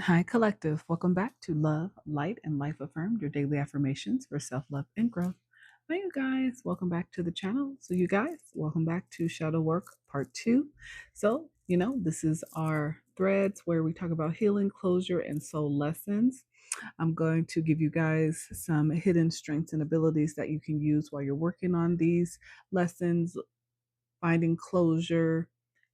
Hi, Collective. Welcome back to Love, Light, and Life Affirmed, your daily affirmations for self love and growth. Hi, you guys. Welcome back to the channel. So, you guys, welcome back to Shadow Work Part 2. So, this is our threads where we talk about healing, closure, and soul lessons. I'm going to give you guys some hidden strengths and abilities that you can use while you're working on these lessons, finding closure,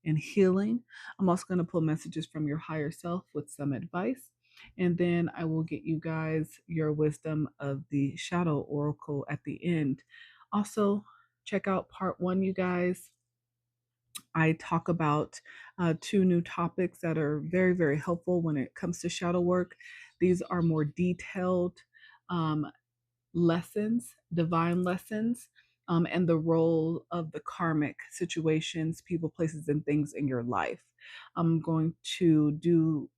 and healing. I'm also going to pull messages from your higher self with some advice. And then I will get you guys your wisdom of the shadow oracle at the end. Also, check out part one, you guys. I talk about two new topics that are very, very helpful when it comes to shadow work. These are more detailed um, lessons, divine lessons, and the role of the karmic situations, people, places, and things in your life. I'm going to do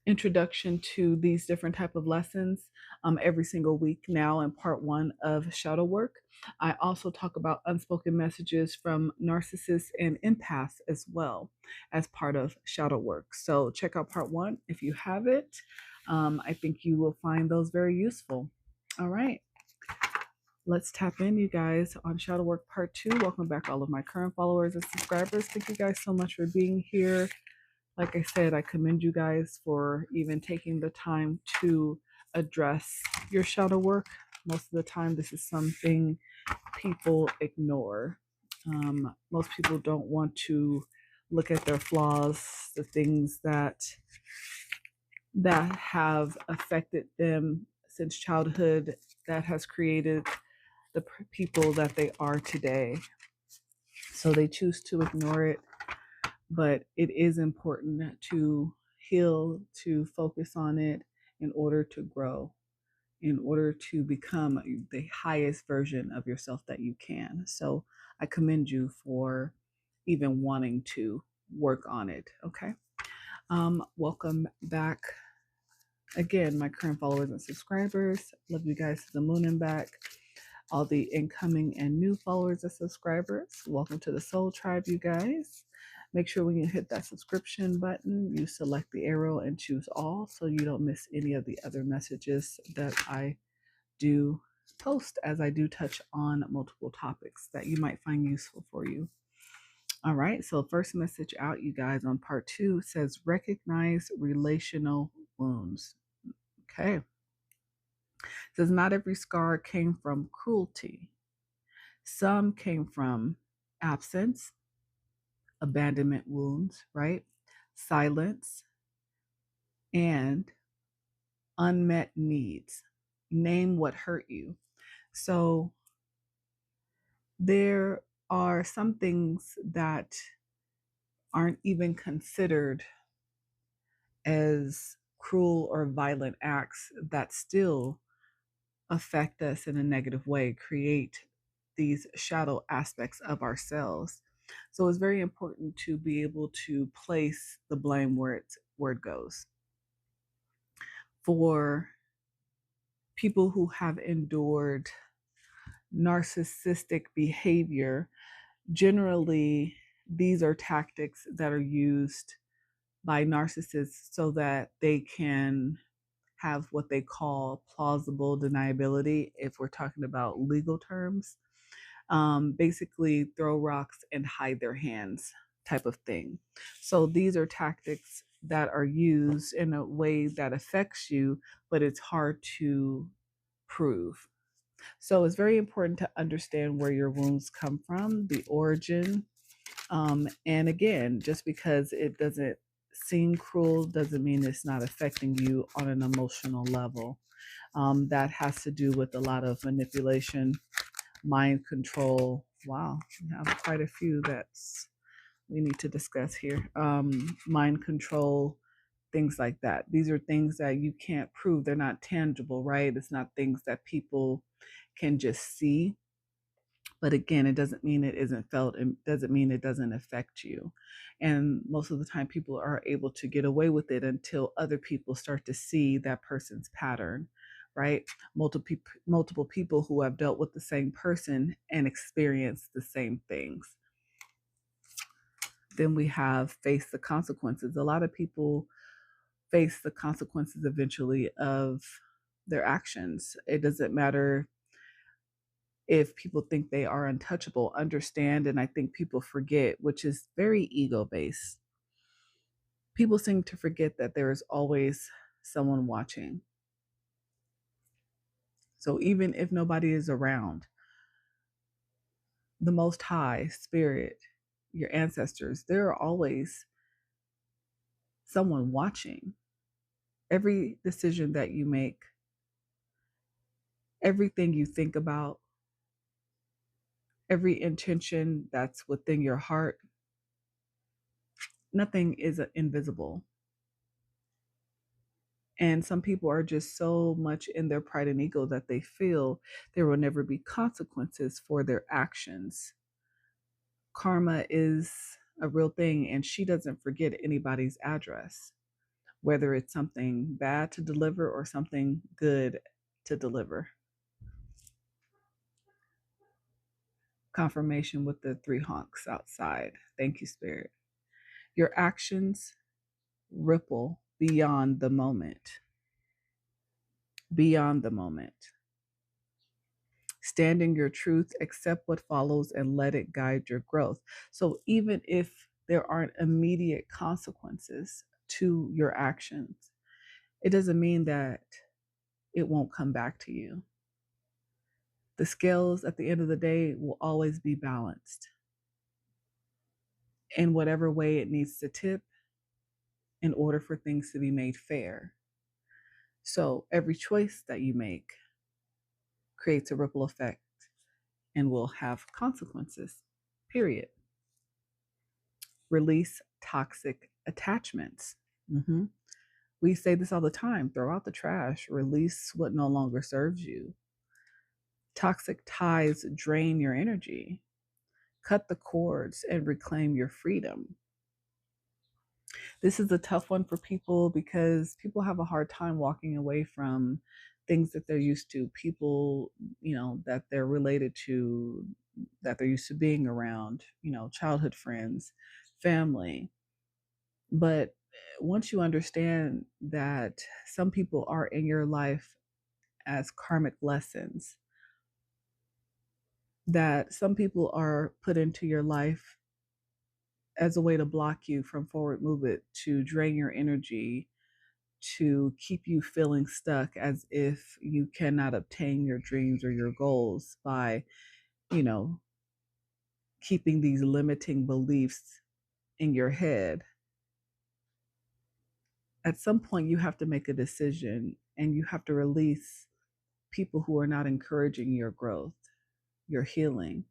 introduction to these different type of lessons every single week now in part one of shadow work. I also talk about unspoken messages from narcissists and empaths as well as part of shadow work. So check out part one if you have it. I think you will find those very useful. All right, let's tap in, you guys, on shadow work part two. Welcome back, all of my current followers and subscribers. Thank you guys so much for being here. Like I said, I commend you guys for even taking the time to address your shadow work. Most of the time, this is something people ignore. Most people don't want to look at their flaws, the things that have affected them since childhood, that has created the people that they are today. So they choose to ignore it, but it is important to heal, to focus on it in order to grow, in order to become the highest version of yourself that you can. So I commend you for even wanting to work on it. Okay. Welcome back again, my current followers and subscribers. Love you guys to the moon and back. All the incoming and new followers and subscribers, welcome to the Soul Tribe, you guys. Make sure when you hit that subscription button, you select the arrow and choose all so you don't miss any of the other messages that I do post, as I do touch on multiple topics that you might find useful for you. All right, so first message out, you guys, on part two says recognize relational wounds. Okay. It says not every scar came from cruelty. Some came from absence, abandonment wounds, right? Silence, and unmet needs. Name what hurt you. So there are some things that aren't even considered as cruel or violent acts that still affect us in a negative way, create these shadow aspects of ourselves. So it's very important to be able to place the blame where it goes. For people who have endured narcissistic behavior, generally these are tactics that are used by narcissists so that they can have what they call plausible deniability, if we're talking about legal terms. Basically, throw rocks and hide their hands type of thing. So these are tactics that are used in a way that affects you, but it's hard to prove. So it's very important to understand where your wounds come from, the origin. And again, just because it doesn't seem cruel doesn't mean it's not affecting you on an emotional level. That has to do with a lot of manipulation, mind control. Wow, we have quite a few that's we need to discuss here. Mind control, things like that. These are things that you can't prove. They're not tangible, right? It's not things that people can just see. But again, it doesn't mean it isn't felt. It doesn't mean it doesn't affect you. And most of the time, people are able to get away with it until other people start to see that person's pattern, right? Multiple people who have dealt with the same person and experienced the same things. Then we have face the consequences. A lot of people face the consequences eventually of their actions. It doesn't matter if people think they are untouchable, understand, and I think people forget, which is very ego based. People seem to forget that there is always someone watching. So even if nobody is around, the Most High, Spirit, your ancestors, there are always someone watching. Every decision that you make, everything you think about, every intention that's within your heart, nothing is invisible. And some people are just so much in their pride and ego that they feel there will never be consequences for their actions. Karma is a real thing, and she doesn't forget anybody's address, whether it's something bad to deliver or something good to deliver. Confirmation with the 3 honks outside. Thank you, Spirit. Your actions ripple beyond the moment. Beyond the moment. Stand in your truth, accept what follows, and let it guide your growth. So even if there aren't immediate consequences to your actions, it doesn't mean that it won't come back to you. The scales at the end of the day will always be balanced in whatever way it needs to tip in order for things to be made fair. So every choice that you make creates a ripple effect and will have consequences, period. Release toxic attachments. Mm-hmm. We say this all the time: throw out the trash, release what no longer serves you. Toxic ties drain your energy. Cut the cords and reclaim your freedom. This is a tough one for people because people have a hard time walking away from things that they're used to, people, that they're related to, that they're used to being around, childhood friends, family. But once you understand that some people are in your life as karmic lessons, that some people are put into your life as a way to block you from forward movement, to drain your energy, to keep you feeling stuck as if you cannot obtain your dreams or your goals by, keeping these limiting beliefs in your head. At some point, you have to make a decision and you have to release people who are not encouraging your growth, your healing,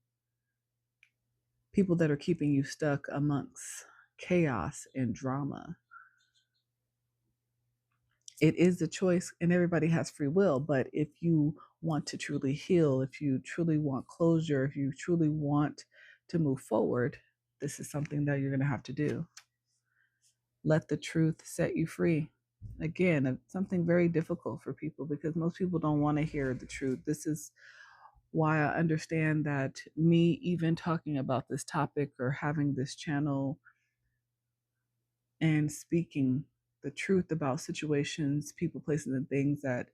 people that are keeping you stuck amongst chaos and drama. It is a choice, and everybody has free will. But if you want to truly heal, if you truly want closure, if you truly want to move forward, this is something that you're going to have to do. Let the truth set you free. Again, something very difficult for people because most people don't want to hear the truth. This is why I understand that me even talking about this topic or having this channel and speaking the truth about situations, people, places, and things that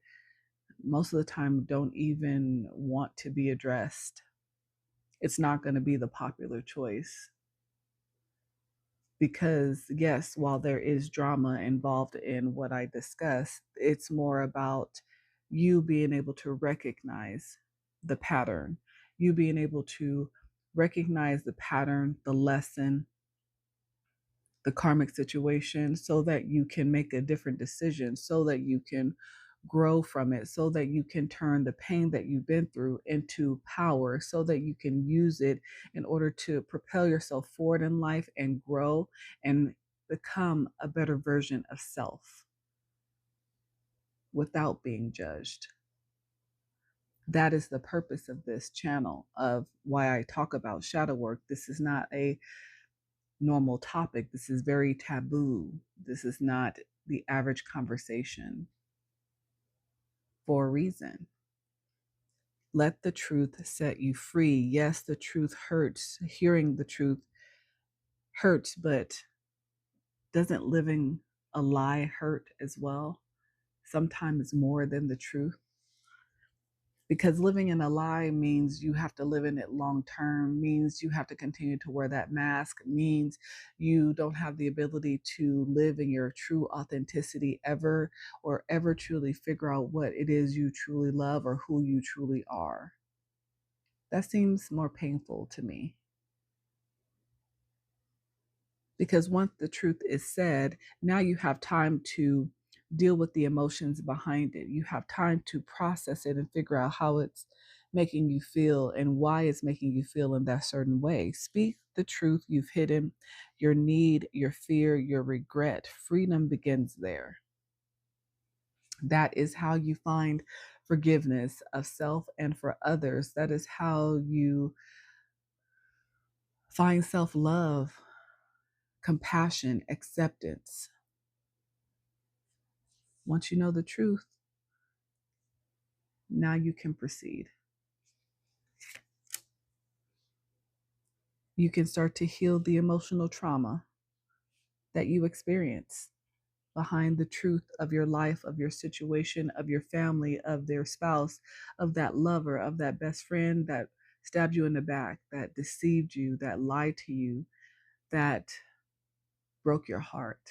most of the time don't even want to be addressed. It's not going to be the popular choice. Because, yes, while there is drama involved in what I discuss, it's more about you being able to recognize the pattern, you being able to recognize the pattern, the lesson, the karmic situation, so that you can make a different decision, so that you can grow from it, so that you can turn the pain that you've been through into power, so that you can use it in order to propel yourself forward in life and grow and become a better version of self without being judged. That is the purpose of this channel, of why I talk about shadow work. This is not a normal topic. This is very taboo. This is not the average conversation for a reason. Let the truth set you free. Yes, the truth hurts. Hearing the truth hurts, but doesn't living a lie hurt as well? Sometimes more than the truth. Because living in a lie means you have to live in it long term, means you have to continue to wear that mask, means you don't have the ability to live in your true authenticity ever, or ever truly figure out what it is you truly love or who you truly are. That seems more painful to me. Because once the truth is said, now you have time to deal with the emotions behind it. You have time to process it and figure out how it's making you feel and why it's making you feel in that certain way. Speak the truth you've hidden, your need, your fear, your regret. Freedom begins there. That is how you find forgiveness of self and for others. That is how you find self love, compassion, acceptance. Once you know the truth, now you can proceed. You can start to heal the emotional trauma that you experience behind the truth of your life, of your situation, of your family, of their spouse, of that lover, of that best friend that stabbed you in the back, that deceived you, that lied to you, that broke your heart.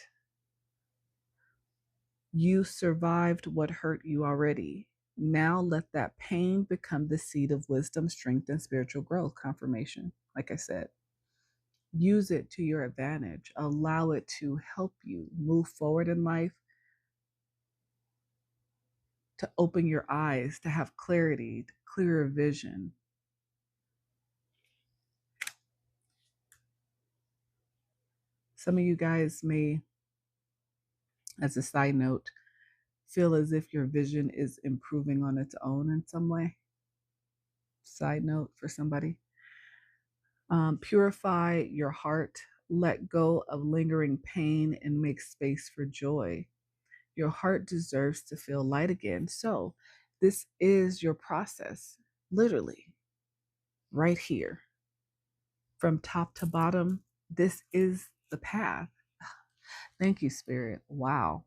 You survived what hurt you already. Now let that pain become the seed of wisdom, strength, and spiritual growth. Confirmation, like I said. Use it to your advantage. Allow it to help you move forward in life, to open your eyes, to have clarity, clearer vision. Some of you guys may, as a side note, feel as if your vision is improving on its own in some way. Side note for somebody. Purify your heart. Let go of lingering pain and make space for joy. Your heart deserves to feel light again. So, this is your process, literally, right here. From top to bottom, this is the path. Thank you, Spirit. Wow.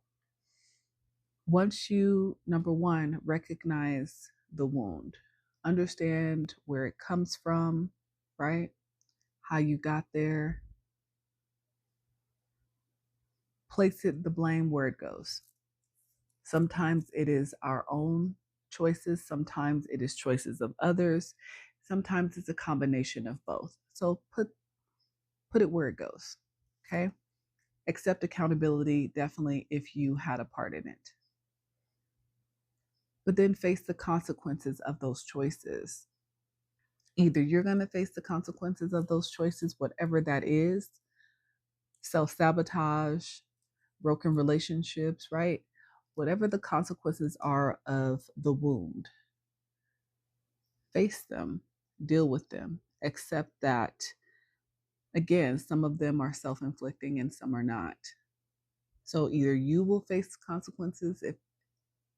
Once you, number one, recognize the wound, understand where it comes from, right? How you got there, place it, the blame where it goes. Sometimes it is our own choices, sometimes it is choices of others, sometimes it's a combination of both. So put it where it goes. Okay? Accept accountability definitely if you had a part in it. But then face the consequences of those choices. Either you're going to face the consequences of those choices, whatever that is, self-sabotage, broken relationships, right? Whatever the consequences are of the wound, face them, deal with them, accept that, again, some of them are self-inflicting and some are not. So either you will face consequences if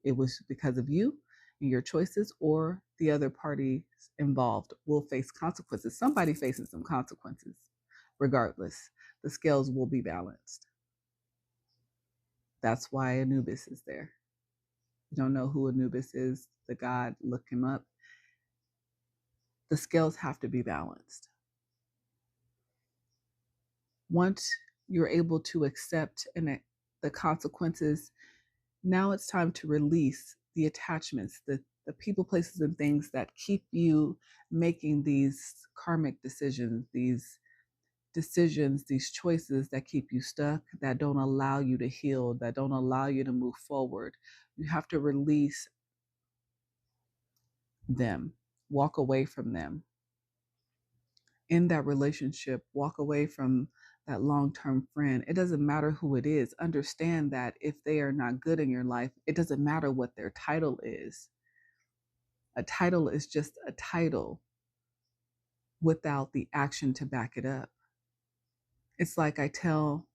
it was because of you and your choices, or the other party involved will face consequences. Somebody faces some consequences. Regardless, the scales will be balanced. That's why Anubis is there. You don't know who Anubis is, the god, look him up. The scales have to be balanced. Once you're able to accept the consequences, now it's time to release the attachments, the people, places, and things that keep you making these karmic decisions, these choices that keep you stuck, that don't allow you to heal, that don't allow you to move forward. You have to release them, walk away from them. In that relationship, walk away from that long-term friend. It doesn't matter who it is. Understand that if they are not good in your life, it doesn't matter what their title is. A title is just a title without the action to back it up. It's like I tell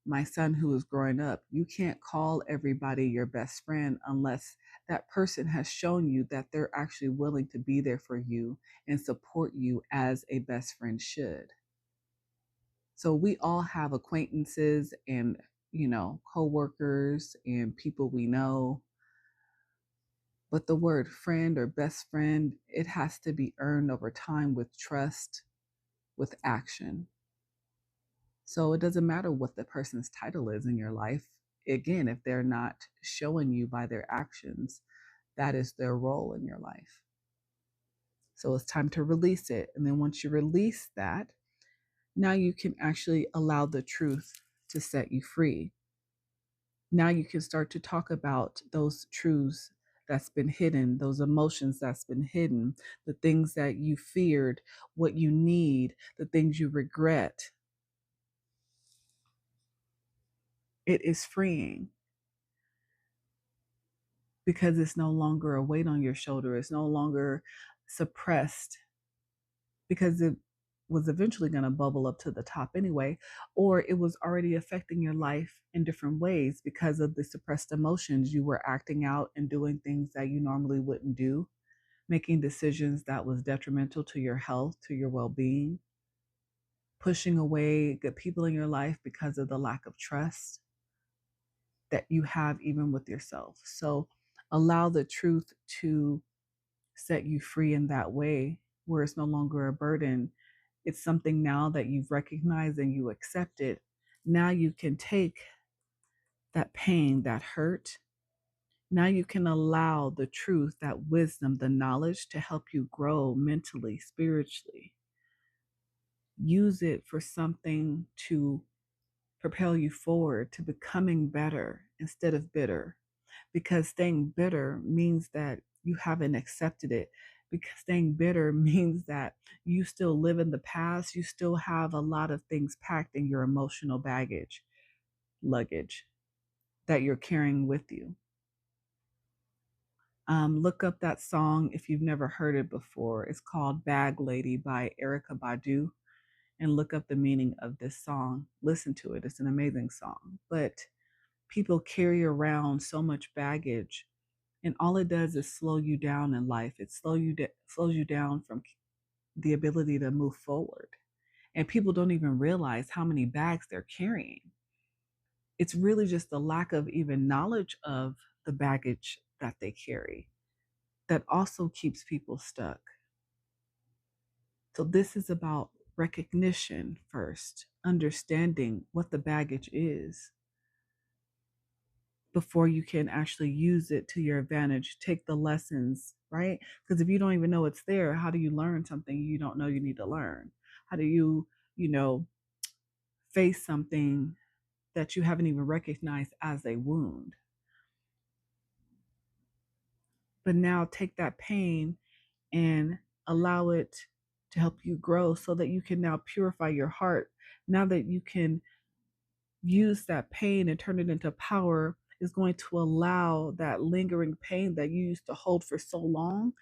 my son who is growing up, you can't call everybody your best friend unless that person has shown you that they're actually willing to be there for you and support you as a best friend should. So we all have acquaintances and, coworkers and people we know. But the word friend or best friend, it has to be earned over time with trust, with action. So it doesn't matter what the person's title is in your life. Again, if they're not showing you by their actions, that is their role in your life. So it's time to release it. And then once you release that, now you can actually allow the truth to set you free. Now you can start to talk about those truths that's been hidden, those emotions that's been hidden, the things that you feared, what you need, the things you regret. It is freeing because it's no longer a weight on your shoulder. It's no longer suppressed because it was eventually going to bubble up to the top anyway, or it was already affecting your life in different ways because of the suppressed emotions. You were acting out and doing things that you normally wouldn't do, making decisions that was detrimental to your health, to your well-being, pushing away good people in your life because of the lack of trust that you have even with yourself. So allow the truth to set you free in that way, where it's no longer a burden. It's something now that you've recognized and you accept it. Now you can take that pain, that hurt. Now you can allow the truth, that wisdom, the knowledge to help you grow mentally, spiritually. Use it for something to propel you forward to becoming better instead of bitter. Because staying bitter means that you haven't accepted it. Because staying bitter means that you still live in the past. You still have a lot of things packed in your emotional luggage that you're carrying with you. Look up that song if you've never heard it before. It's called Bag Lady by Erykah Badu, and look up the meaning of this song. Listen to it. It's an amazing song. But people carry around so much baggage, and all it does is slow you down in life. It slows you down from the ability to move forward. And people don't even realize how many bags they're carrying. It's really just the lack of even knowledge of the baggage that they carry that also keeps people stuck. So this is about recognition first, understanding what the baggage is before you can actually use it to your advantage, take the lessons, right? Because if you don't even know it's there, how do you learn something you don't know you need to learn? How do you, face something that you haven't even recognized as a wound? But now take that pain and allow it to help you grow so that you can now purify your heart. Now that you can use that pain and turn it into power, is going to allow that lingering pain that you used to hold for so long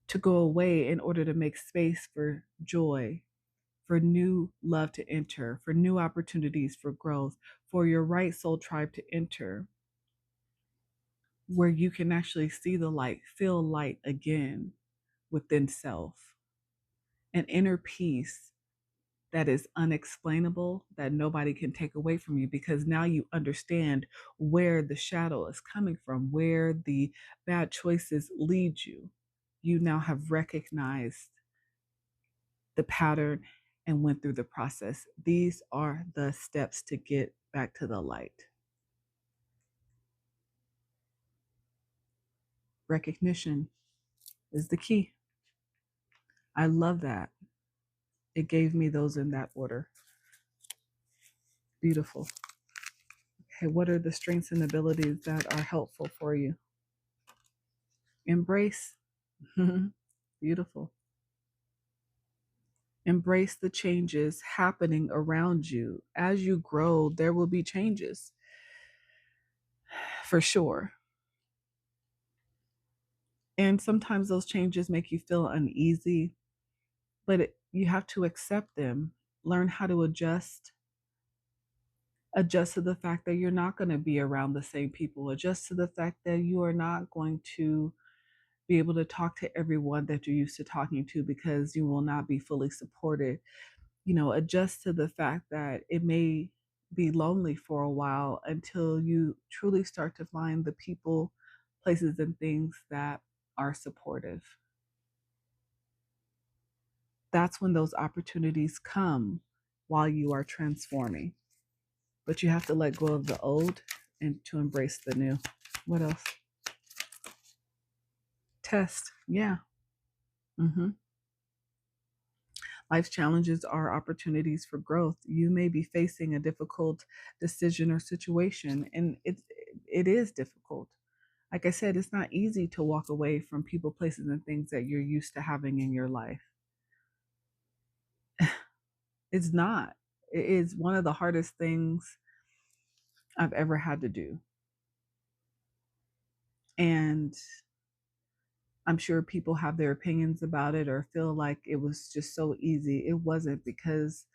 to go away in order to make space for joy, for new love to enter, for new opportunities for growth, for your right soul tribe to enter, where you can actually see the light, feel light again within self, an inner peace that is unexplainable, that nobody can take away from you, because now you understand where the shadow is coming from, where the bad choices lead you. You now have recognized the pattern and went through the process. These are the steps to get back to the light. Recognition is the key. I love that. It gave me those in that order. Beautiful. Okay, what are the strengths and abilities that are helpful for you? Embrace. Beautiful. Embrace the changes happening around you. As you grow, there will be changes, for sure. And sometimes those changes make you feel uneasy, but you have to accept them, learn how to adjust to the fact that you're not going to be around the same people, adjust to the fact that you are not going to be able to talk to everyone that you're used to talking to, because you will not be fully supported. adjust to the fact that it may be lonely for a while until you truly start to find the people, places, and things that are supportive. That's when those opportunities come while you are transforming. But you have to let go of the old and to embrace the new. What else? Test. Yeah. Mm-hmm. Life's challenges are opportunities for growth. You may be facing a difficult decision or situation, and it is difficult. Like I said, it's not easy to walk away from people, places, and things that you're used to having in your life. It's not. It is one of the hardest things I've ever had to do. And I'm sure people have their opinions about it or feel like it was just so easy. It wasn't, because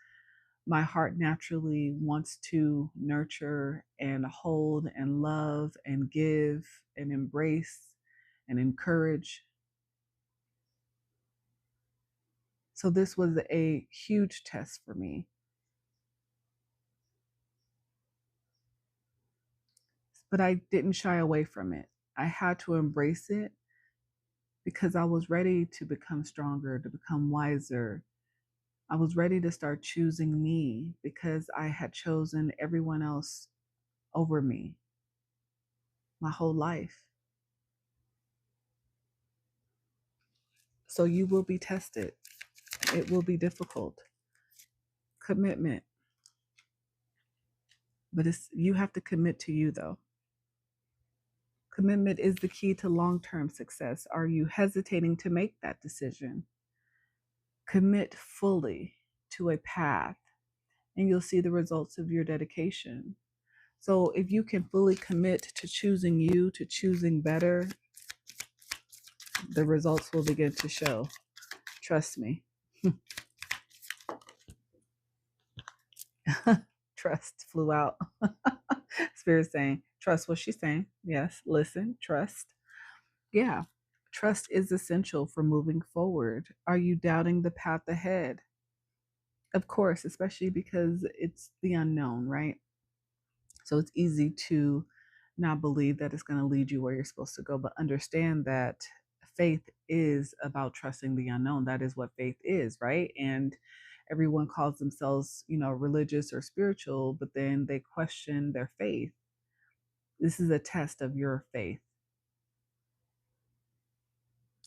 my heart naturally wants to nurture and hold and love and give and embrace and encourage. So this was a huge test for me. But I didn't shy away from it. I had to embrace it because I was ready to become stronger, to become wiser. I was ready to start choosing me because I had chosen everyone else over me my whole life. So you will be tested. It will be difficult. Commitment. But you have to commit to you, though. Commitment is the key to long-term success. Are you hesitating to make that decision? Commit fully to a path, and you'll see the results of your dedication. So if you can fully commit to choosing you, to choosing better, the results will begin to show. Trust me. Trust flew out. Spirit saying, trust what she's saying. Yes, listen, trust. Yeah, trust is essential for moving forward. Are you doubting the path ahead? Of course, especially because it's the unknown, right? So it's easy to not believe that it's going to lead you where you're supposed to go, but understand that faith is about trusting the unknown. That is what faith is, right? And everyone calls themselves, religious or spiritual, but then they question their faith. This is a test of your faith.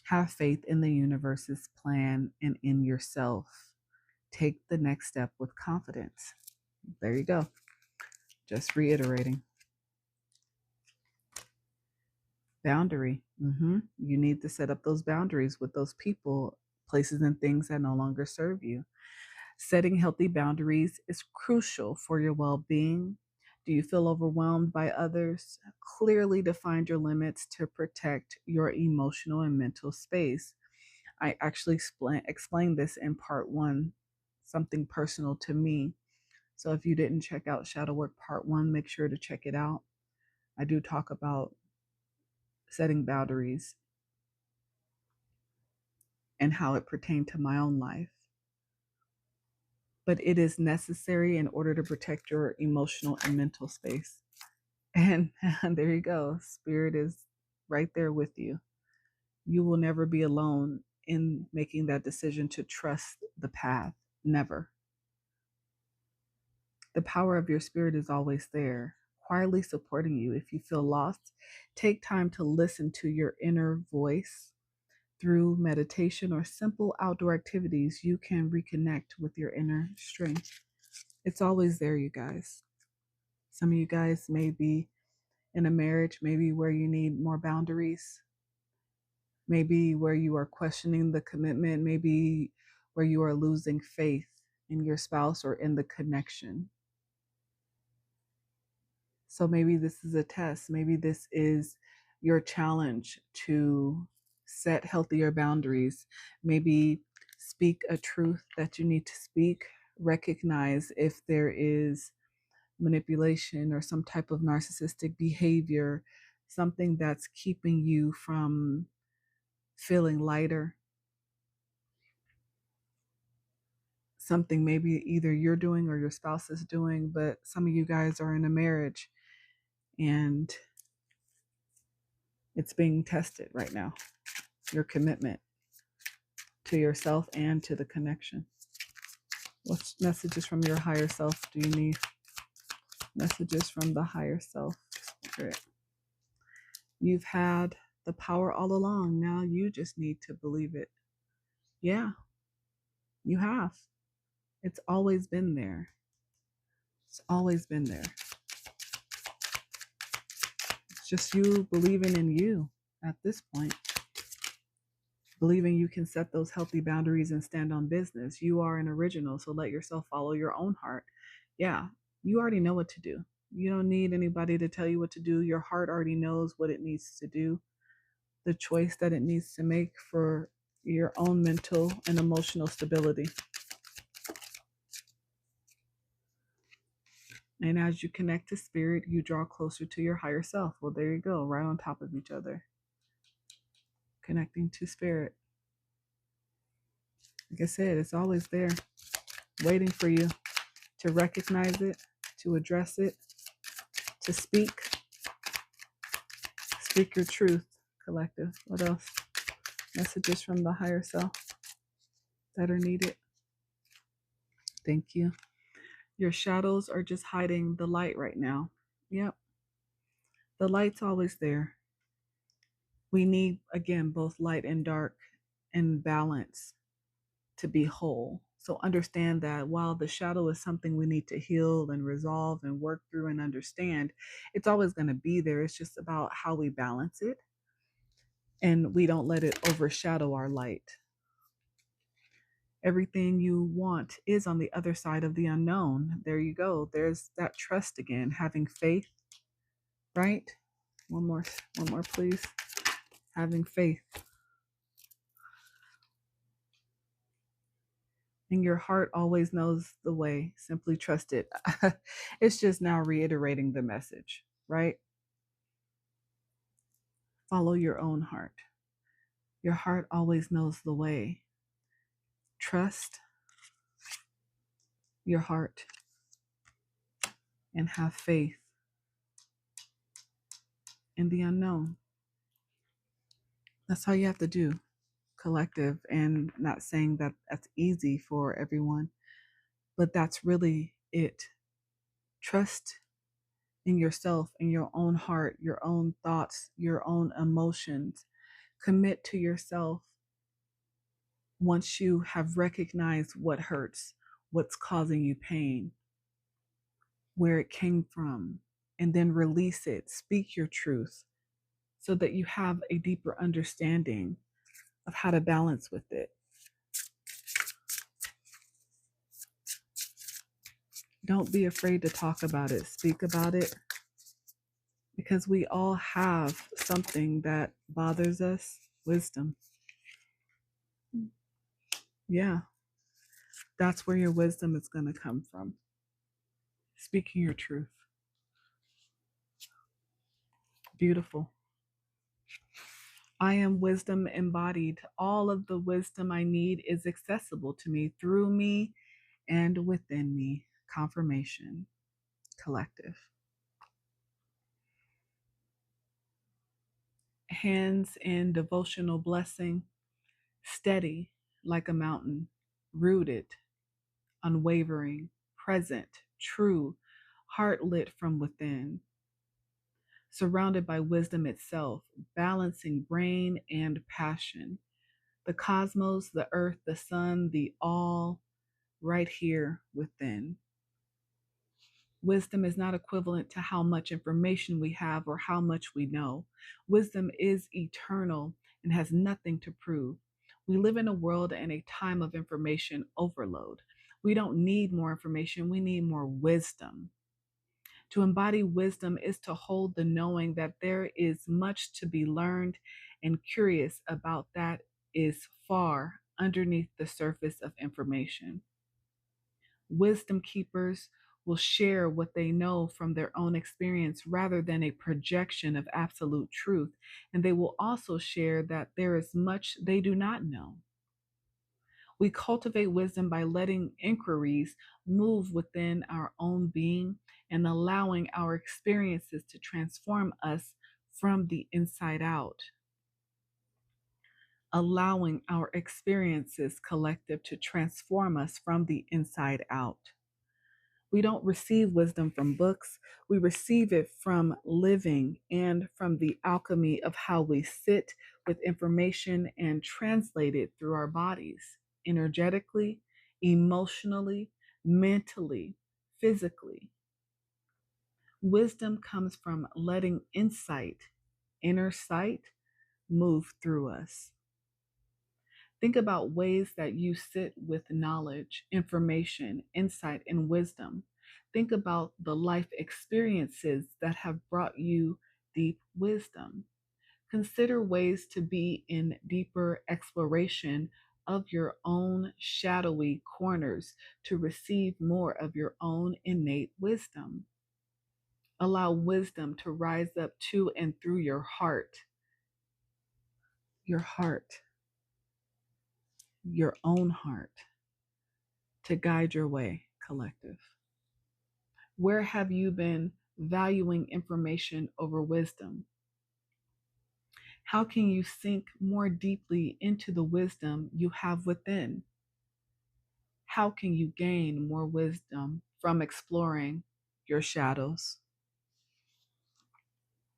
Have faith in the universe's plan and in yourself. Take the next step with confidence. There you go. Just reiterating. Boundary. You need to set up those boundaries with those people, places, and things that no longer serve you. Setting healthy boundaries is crucial for your well-being. Do you feel overwhelmed by others? Clearly define your limits to protect your emotional and mental space. I actually explained this in part 1, something personal to me. So if you didn't check out Shadow Work Part 1, make sure to check it out. I do talk about setting boundaries and how it pertained to my own life. But it is necessary in order to protect your emotional and mental space. And there you go. Spirit is right there with you. You will never be alone in making that decision to trust the path. Never. The power of your spirit is always there, quietly supporting you. If you feel lost, take time to listen to your inner voice. Through meditation or simple outdoor activities, you can reconnect with your inner strength. It's always there, you guys. Some of you guys may be in a marriage, maybe where you need more boundaries, maybe where you are questioning the commitment, maybe where you are losing faith in your spouse or in the connection. So maybe this is a test. Maybe this is your challenge to set healthier boundaries. Maybe speak a truth that you need to speak. Recognize if there is manipulation or some type of narcissistic behavior, something that's keeping you from feeling lighter, something maybe either you're doing or your spouse is doing, but some of you guys are in a marriage and it's being tested right now. Your commitment to yourself and to the connection. What messages from your higher self do you need? Messages from the higher self. Spirit. You've had the power all along. Now you just need to believe it. Yeah, you have. It's always been there. It's always been there. It's just you believing in you at this point. Believing you can set those healthy boundaries and stand on business. You are an original, so let yourself follow your own heart. Yeah, you already know what to do. You don't need anybody to tell you what to do. Your heart already knows what it needs to do, the choice that it needs to make for your own mental and emotional stability. And as you connect to spirit, you draw closer to your higher self. Well, there you go, right on top of each other. Connecting to spirit. Like I said, it's always there, waiting for you to recognize it, to address it, to speak your truth, collective. What else? Messages from the higher self that are needed. Thank you. Your shadows are just hiding the light right now. Yep. The light's always there. We need, again, both light and dark and balance to be whole. So understand that while the shadow is something we need to heal and resolve and work through and understand, it's always going to be there. It's just about how we balance it and we don't let it overshadow our light. Everything you want is on the other side of the unknown. There you go. There's that trust again, having faith, right? One more, please. Having faith. And your heart always knows the way. Simply trust it. It's just now reiterating the message, right? Follow your own heart. Your heart always knows the way. Trust your heart and have faith in the unknown. That's all you have to do, collective. And not saying that that's easy for everyone, but that's really it. Trust in yourself, in your own heart, your own thoughts, your own emotions. Commit to yourself once you have recognized what hurts, what's causing you pain, where it came from, and then release it. Speak your truth so that you have a deeper understanding of how to balance with it. Don't be afraid to talk about it. Speak about it, because we all have something that bothers us. Wisdom. Yeah, that's where your wisdom is going to come from. Speaking your truth. Beautiful. I am wisdom embodied. All of the wisdom I need is accessible to me, through me, and within me. Confirmation. Collective. Hands in devotional blessing. Steady like a mountain. Rooted. Unwavering. Present. True. Heart lit from within. Surrounded by wisdom itself, balancing brain and passion. The cosmos, the earth, the sun, the all, right here within. Wisdom is not equivalent to how much information we have or how much we know. Wisdom is eternal and has nothing to prove. We live in a world and a time of information overload. We don't need more information, we need more wisdom. To embody wisdom is to hold the knowing that there is much to be learned and curious about that is far underneath the surface of information. Wisdom keepers will share what they know from their own experience rather than a projection of absolute truth, and they will also share that there is much they do not know. We cultivate wisdom by letting inquiries move within our own being and allowing our experiences to transform us from the inside out. Allowing our experiences collective to transform us from the inside out. We don't receive wisdom from books. We receive it from living and from the alchemy of how we sit with information and translate it through our bodies, energetically, emotionally, mentally, physically. Wisdom comes from letting insight, inner sight, move through us. Think about ways that you sit with knowledge, information, insight, and wisdom. Think about the life experiences that have brought you deep wisdom. Consider ways to be in deeper exploration of your own shadowy corners to receive more of your own innate wisdom. Allow wisdom to rise up to and through heart, your own heart, to guide your way, collective. Where have you been valuing information over wisdom? How can you sink more deeply into the wisdom you have within? How can you gain more wisdom from exploring your shadows?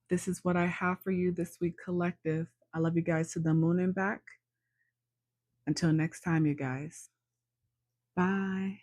This is what I have for you this week, collective. I love you guys to the moon and back. Until next time, you guys. Bye.